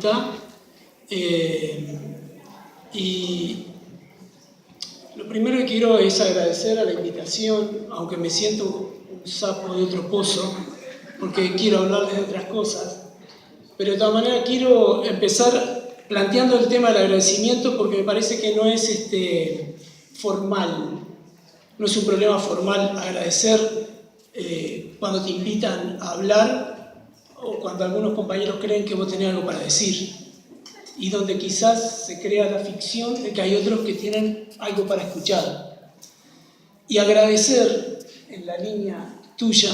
está. Y lo primero que quiero es agradecer a la invitación, aunque me siento un sapo de otro pozo, porque quiero hablarles de otras cosas. Pero de todas maneras quiero empezar planteando el tema del agradecimiento porque me parece que no es formal, no es un problema formal agradecer cuando te invitan a hablar o cuando algunos compañeros creen que vos tenés algo para decir y donde quizás se crea la ficción de que hay otros que tienen algo para escuchar. Y agradecer en la línea tuya,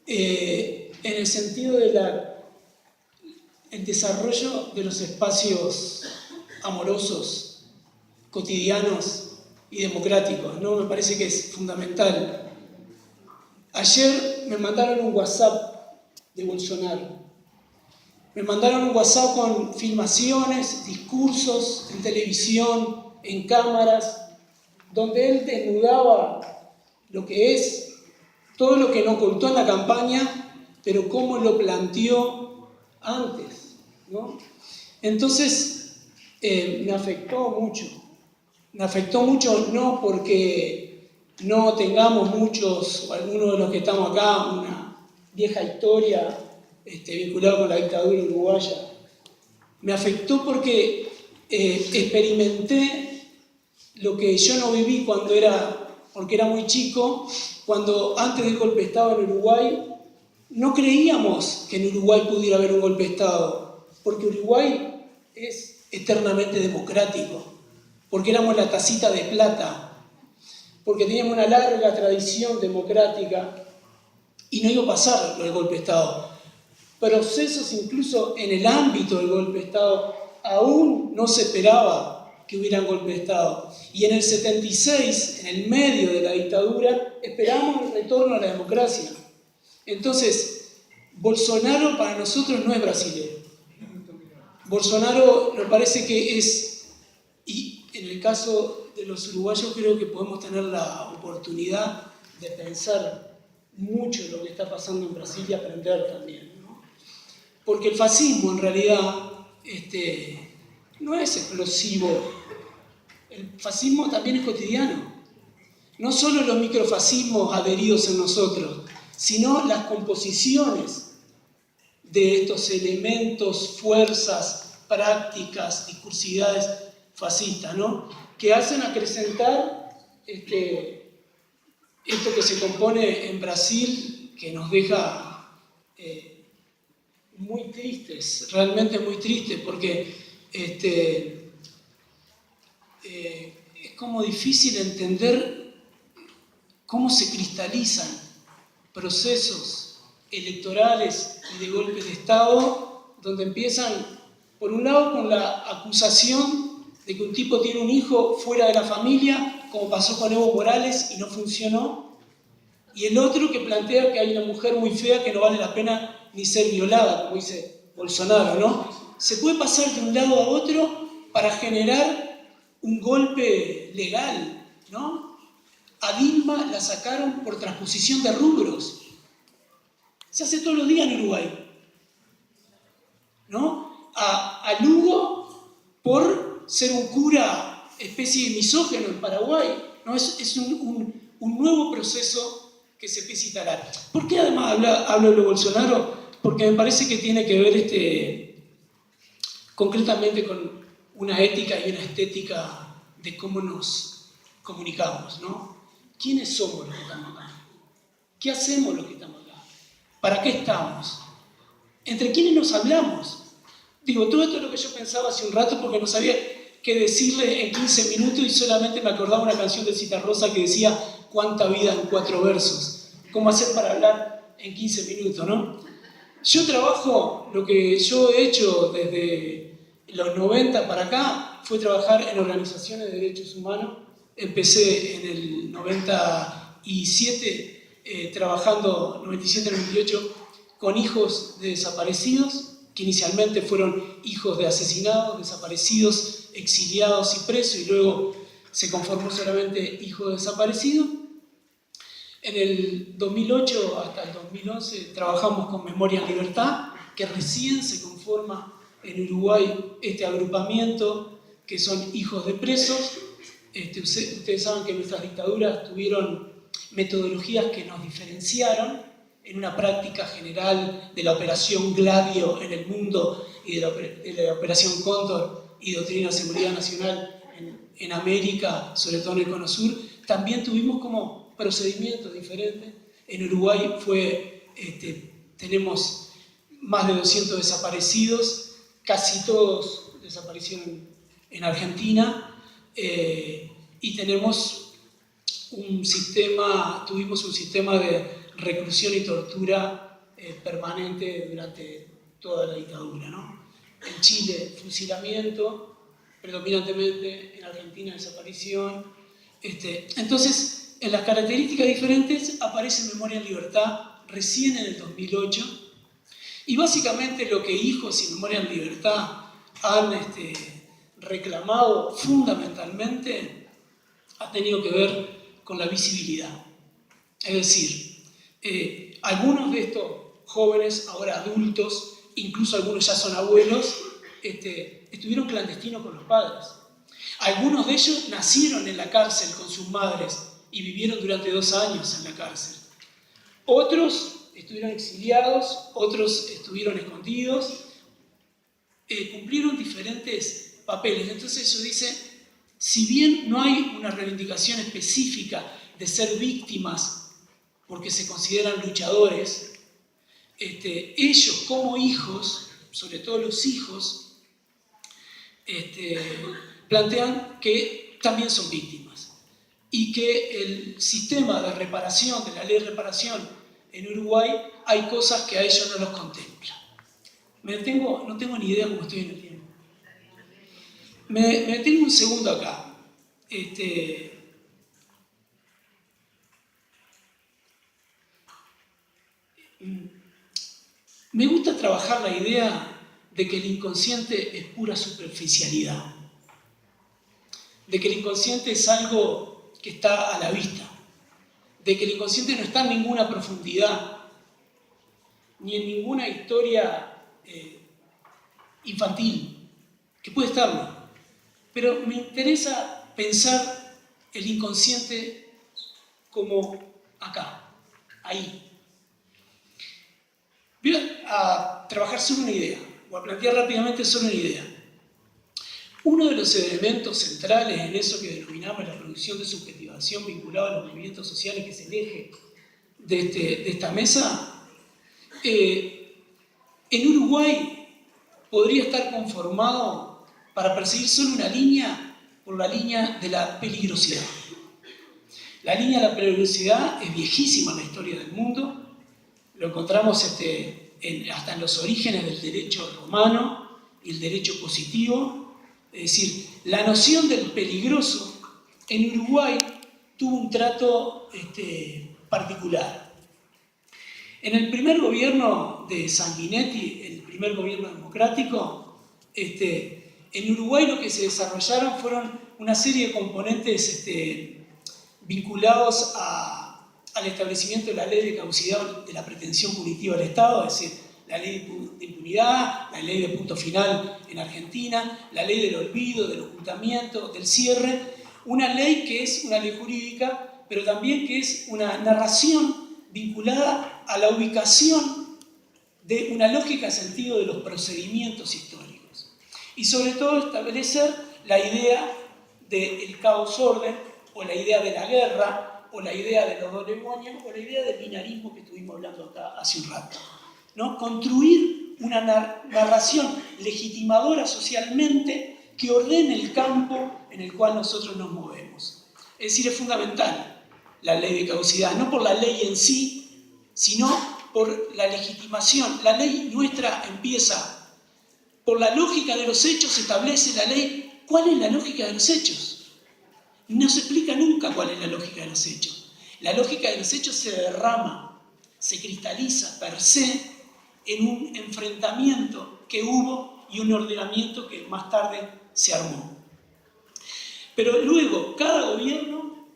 en el sentido de el desarrollo de los espacios amorosos, cotidianos y democráticos, ¿no? Me parece que es fundamental. Ayer me mandaron un WhatsApp de Bolsonaro. Me mandaron un WhatsApp con filmaciones, discursos en televisión, en cámaras, donde él desnudaba lo que es, todo lo que no ocultó en la campaña, pero cómo lo planteó antes, ¿no? Entonces, me afectó mucho. Me afectó mucho no porque no tengamos muchos, o algunos de los que estamos acá, una vieja historia vinculada con la dictadura uruguaya. Me afectó porque experimenté lo que yo no viví porque era muy chico, cuando antes del golpe de Estado en Uruguay, no creíamos que en Uruguay pudiera haber un golpe de Estado, porque Uruguay es eternamente democrático, porque éramos la tacita de plata, porque teníamos una larga tradición democrática y no iba a pasar el golpe de Estado. Procesos incluso en el ámbito del golpe de Estado, aún no se esperaba que hubiera un golpe de Estado. Y en el 76, en el medio de la dictadura, esperábamos el retorno a la democracia. Entonces, Bolsonaro para nosotros no es brasileño. Bolsonaro me parece que es, y en el caso de los uruguayos creo que podemos tener la oportunidad de pensar mucho en lo que está pasando en Brasil y aprender también, ¿no? Porque el fascismo en realidad no es explosivo. El fascismo también es cotidiano. No solo los microfascismos adheridos en nosotros, sino las composiciones de estos elementos, fuerzas, prácticas, discursividades fascistas, ¿no? Que hacen acrecentar esto que se compone en Brasil, que nos deja muy tristes, realmente muy tristes, porque es como difícil entender cómo se cristalizan procesos electorales y de golpes de Estado, donde empiezan, por un lado, con la acusación de que un tipo tiene un hijo fuera de la familia, como pasó con Evo Morales y no funcionó, y el otro que plantea que hay una mujer muy fea que no vale la pena ni ser violada, como dice Bolsonaro, ¿no? Se puede pasar de un lado a otro para generar un golpe legal, ¿no? A Dilma la sacaron por transposición de rubros. Se hace todos los días en Uruguay, ¿no? A Lugo por ser un cura especie de misógino en Paraguay, ¿no? Es un nuevo proceso que se empieza a instalar. ¿Por qué además hablo de Bolsonaro? Porque me parece que tiene que ver concretamente con una ética y una estética de cómo nos comunicamos, ¿no? ¿Quiénes somos los que estamos acá? ¿Qué hacemos los que estamos acá? ¿Para qué estamos? ¿Entre quiénes nos hablamos? Digo, todo esto es lo que yo pensaba hace un rato porque no sabía qué decirle en 15 minutos y solamente me acordaba una canción de Citarrosa que decía «Cuánta vida en 4 versos». ¿Cómo hacer para hablar en 15 minutos, no? Yo trabajo, lo que yo he hecho desde los 90 para acá fue trabajar en organizaciones de derechos humanos. Empecé en el 97, trabajando 97-98 con hijos de desaparecidos, que inicialmente fueron hijos de asesinados, desaparecidos, exiliados y presos, y luego se conformó solamente hijos de desaparecidos. En el 2008 hasta el 2011 trabajamos con Memoria en Libertad, que recién se conforma en Uruguay este agrupamiento que son hijos de presos. Ustedes saben que nuestras dictaduras tuvieron metodologías que nos diferenciaron en una práctica general de la operación Gladio en el mundo y de la operación Cóndor y doctrina de seguridad nacional en América, sobre todo en el Cono Sur. También tuvimos como procedimientos diferentes. En Uruguay tenemos más de 200 desaparecidos, casi todos desaparecieron en Argentina, y tuvimos un sistema de reclusión y tortura permanente durante toda la dictadura, ¿no? En Chile, fusilamiento, predominantemente; en Argentina, desaparición. Entonces, en las características diferentes aparece Memoria en Libertad recién en el 2008, y básicamente lo que Hijos y Memoria en Libertad han reclamado fundamentalmente ha tenido que ver con la visibilidad. Es decir, algunos de estos jóvenes, ahora adultos, incluso algunos ya son abuelos, estuvieron clandestinos con los padres. Algunos de ellos nacieron en la cárcel con sus madres y vivieron durante 2 años en la cárcel. Otros estuvieron exiliados, otros estuvieron escondidos, cumplieron diferentes papeles. Entonces eso dice, si bien no hay una reivindicación específica de ser víctimas porque se consideran luchadores, ellos como hijos, sobre todo los hijos, plantean que también son víctimas y que el sistema de reparación, de la ley de reparación en Uruguay, hay cosas que a ellos no los contempla. No tengo ni idea cómo estoy en el tiempo. Me detengo un segundo acá. Me gusta trabajar la idea de que el inconsciente es pura superficialidad, de que el inconsciente es algo que está a la vista, de que el inconsciente no está en ninguna profundidad, ni en ninguna historia infantil, que puede estarlo. Pero me interesa pensar el inconsciente como acá, ahí. Voy a trabajar solo una idea, o a plantear rápidamente solo una idea. Uno de los elementos centrales en eso que denominamos la producción de subjetivación vinculada a los movimientos sociales, que es el eje de esta mesa, en Uruguay podría estar conformado para perseguir solo una línea, por la línea de la peligrosidad. La línea de la peligrosidad es viejísima en la historia del mundo, lo encontramos hasta en los orígenes del derecho romano y el derecho positivo. Es decir, la noción del peligroso en Uruguay tuvo un trato particular. En el primer gobierno de Sanguinetti, el primer gobierno democrático, en Uruguay lo que se desarrollaron fueron una serie de componentes vinculados al establecimiento de la ley de caducidad de la pretensión punitiva del Estado, es decir, la ley de impunidad, la ley de punto final en Argentina, la ley del olvido, del ocultamiento, del cierre, una ley que es una ley jurídica, pero también que es una narración vinculada a la ubicación de una lógica sentido de los procedimientos históricos. Y sobre todo establecer la idea del caos-orden, o la idea de la guerra, o la idea de los dos demonios, o la idea del binarismo que estuvimos hablando acá hace un rato, ¿no? Construir una narración legitimadora socialmente que ordene el campo en el cual nosotros nos movemos. Es decir, es fundamental la ley de caducidad, no por la ley en sí, sino por la legitimación. La ley nuestra empieza por la lógica de los hechos, establece la ley. ¿Cuál es la lógica de los hechos? No se explica nunca cuál es la lógica de los hechos. La lógica de los hechos se derrama, se cristaliza per se en un enfrentamiento que hubo y un ordenamiento que más tarde se armó. Pero luego, cada gobierno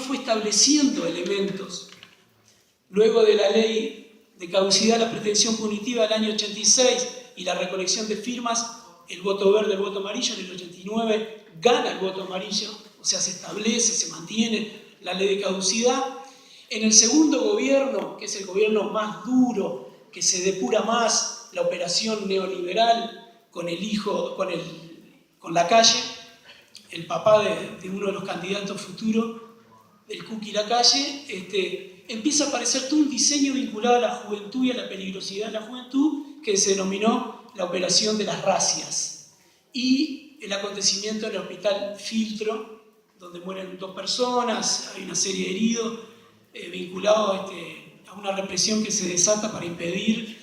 fue estableciendo elementos. Luego de la ley de caducidad la pretensión punitiva del año 86 y la recolección de firmas, el voto verde, el voto amarillo. En el 89 gana el voto amarillo, o sea, se establece, se mantiene la ley de caducidad. En el segundo gobierno, que es el gobierno más duro, que se depura más la operación neoliberal con el hijo, con Lacalle, el papá de uno de los candidatos futuros, del Kuki Lacalle, empieza a aparecer todo un diseño vinculado a la juventud y a la peligrosidad de la juventud, que se denominó la operación de las racias. Y el acontecimiento en el hospital Filtro, donde mueren 2 personas, hay una serie de heridos, vinculados a una represión que se desata para impedir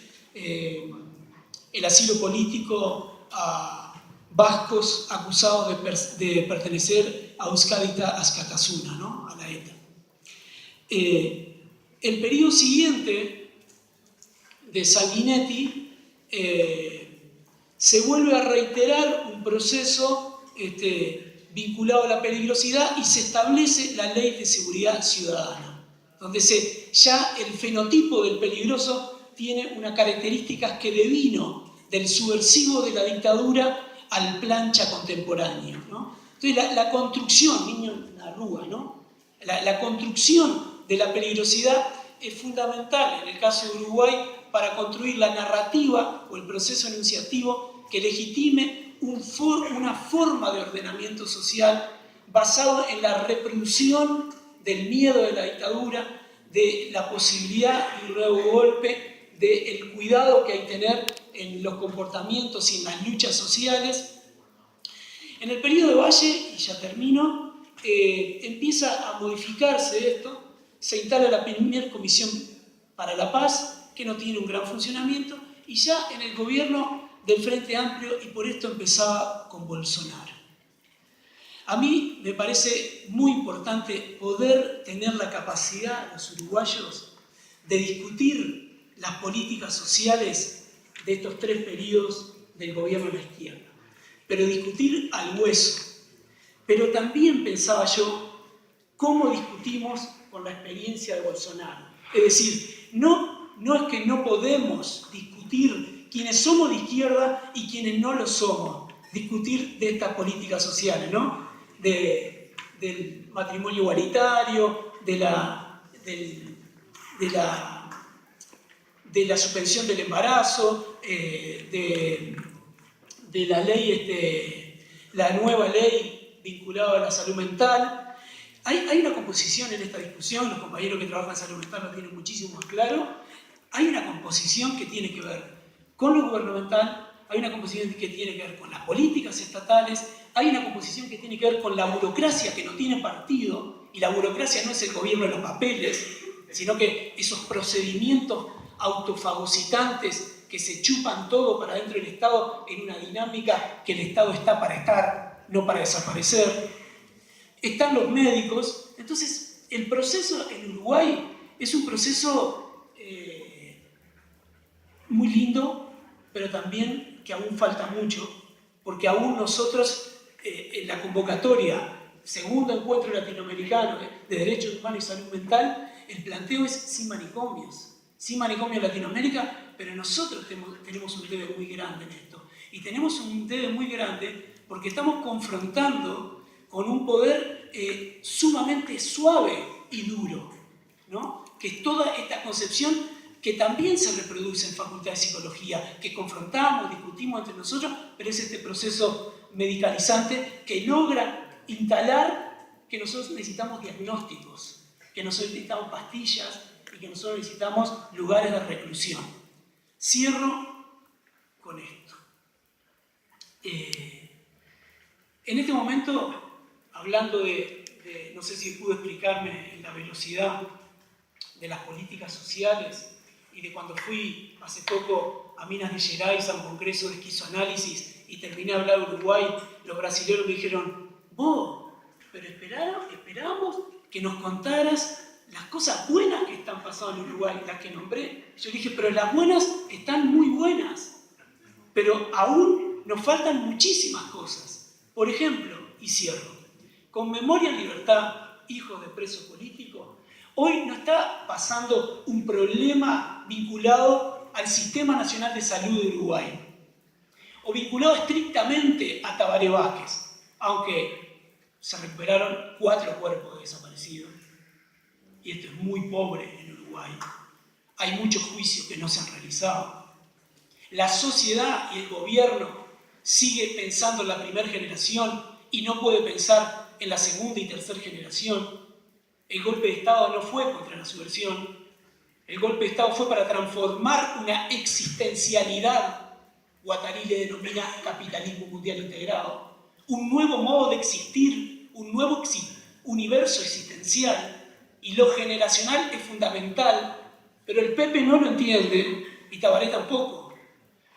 el asilo político a vascos acusados de pertenecer a Euskadi Askatasuna, ¿no? A la ETA. El periodo siguiente de Sanguinetti se vuelve a reiterar un proceso vinculado a la peligrosidad y se establece la Ley de Seguridad Ciudadana, donde ya el fenotipo del peligroso tiene unas características que devino del subversivo de la dictadura al plancha contemporáneo, ¿no? Entonces la construcción, niño en la rúa, ¿no? La construcción de la peligrosidad es fundamental en el caso de Uruguay para construir la narrativa o el proceso enunciativo que legitime una forma de ordenamiento social basado en la reproducción del miedo de la dictadura, de la posibilidad de un nuevo golpe, del cuidado que hay que tener en los comportamientos y en las luchas sociales. En el periodo de Valle, y ya termino, empieza a modificarse esto, se instala la primera Comisión para la Paz, que no tiene un gran funcionamiento, y ya en el gobierno del Frente Amplio, y por esto empezaba con Bolsonaro. A mí me parece muy importante poder tener la capacidad, los uruguayos, de discutir las políticas sociales de estos 3 periodos del gobierno de la izquierda, pero discutir al hueso. Pero también pensaba yo cómo discutimos con la experiencia de Bolsonaro. Es decir, no es que no podemos discutir quienes somos de izquierda y quienes no lo somos, discutir de estas políticas sociales, ¿no? Del matrimonio igualitario, de la suspensión del embarazo, de la ley, la nueva ley vinculada a la salud mental. Hay una composición en esta discusión, los compañeros que trabajan en salud mental lo tienen muchísimo más claro. Hay una composición que tiene que ver con lo gubernamental, hay una composición que tiene que ver con las políticas estatales, hay una composición que tiene que ver con la burocracia que no tiene partido, y la burocracia no es el gobierno de los papeles, sino que esos procedimientos autofagocitantes que se chupan todo para dentro del Estado en una dinámica que el Estado está para estar, no para desaparecer. Están los médicos. Entonces, el proceso en Uruguay es un proceso muy lindo, pero también que aún falta mucho, porque aún nosotros, en la convocatoria, segundo encuentro latinoamericano de derechos humanos y salud mental, el planteo es sin manicomios en Latinoamérica, pero nosotros tenemos un debe muy grande en esto. Y tenemos un debe muy grande porque estamos confrontando con un poder sumamente suave y duro, ¿no? Que es toda esta concepción que también se reproduce en Facultad de Psicología, que confrontamos, discutimos entre nosotros, pero es este proceso medicalizante que logra instalar que nosotros necesitamos diagnósticos, que nosotros necesitamos pastillas y que nosotros necesitamos lugares de reclusión. Cierro con esto. En este momento, hablando no sé si pude explicarme en la velocidad de las políticas sociales y de cuando fui hace poco a Minas de Gerais a un congreso de esquizoanálisis y terminé de hablar de Uruguay, los brasileños me dijeron, vos, pero esperábamos que nos contaras las cosas buenas que están pasando en Uruguay, las que nombré. Yo dije, pero las buenas están muy buenas, pero aún nos faltan muchísimas cosas. Por ejemplo, y cierro, con Memoria en Libertad, hijos de presos políticos, hoy no está pasando un problema está vinculado al Sistema Nacional de Salud de Uruguay, o vinculado estrictamente a Tabaré Vázquez, aunque se recuperaron 4 cuerpos de desaparecidos, y esto es muy pobre en Uruguay. Hay muchos juicios que no se han realizado. La sociedad y el gobierno sigue pensando en la primera generación y no puede pensar en la segunda y tercera generación. El golpe de Estado no fue contra la subversión. El golpe de Estado fue para transformar una existencialidad, Guattari le denomina capitalismo mundial integrado, un nuevo modo de existir, un nuevo universo existencial, y lo generacional es fundamental, pero el Pepe no lo entiende y Tabaré tampoco.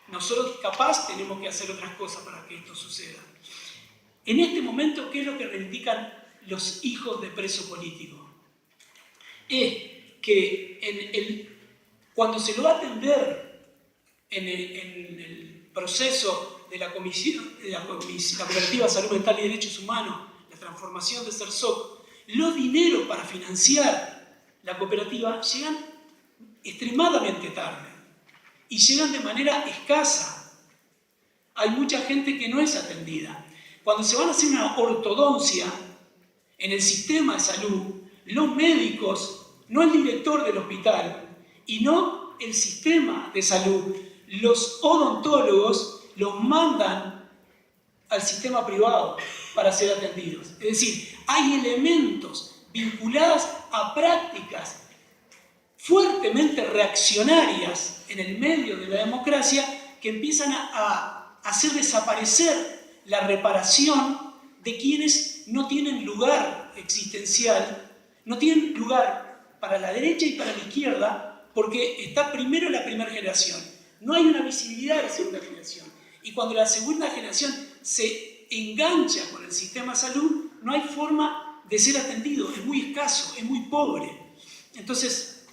Nosotros capaz tenemos que hacer otras cosas para que esto suceda. En este momento, ¿qué es lo que reivindican los hijos de preso político? Es que cuando se lo va a atender en el proceso de la Cooperativa de Salud Mental y Derechos Humanos, la transformación de CERSOC, los dineros para financiar la cooperativa llegan extremadamente tarde y llegan de manera escasa. Hay mucha gente que no es atendida. Cuando se van a hacer una ortodoncia en el sistema de salud, los médicos, no el director del hospital y no el sistema de salud, los odontólogos los mandan al sistema privado para ser atendidos. Es decir, hay elementos vinculados a prácticas fuertemente reaccionarias en el medio de la democracia que empiezan a hacer desaparecer la reparación de quienes no tienen lugar existencial, no tienen lugar para la derecha y para la izquierda, porque está primero la primera generación. No hay una visibilidad de la segunda generación. Y cuando la segunda generación se engancha con el sistema de salud, no hay forma de ser atendido, es muy escaso, es muy pobre. Entonces,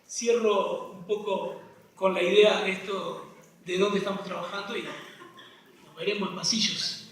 cierro un poco con la idea de esto, de dónde estamos trabajando, y nos veremos en pasillos.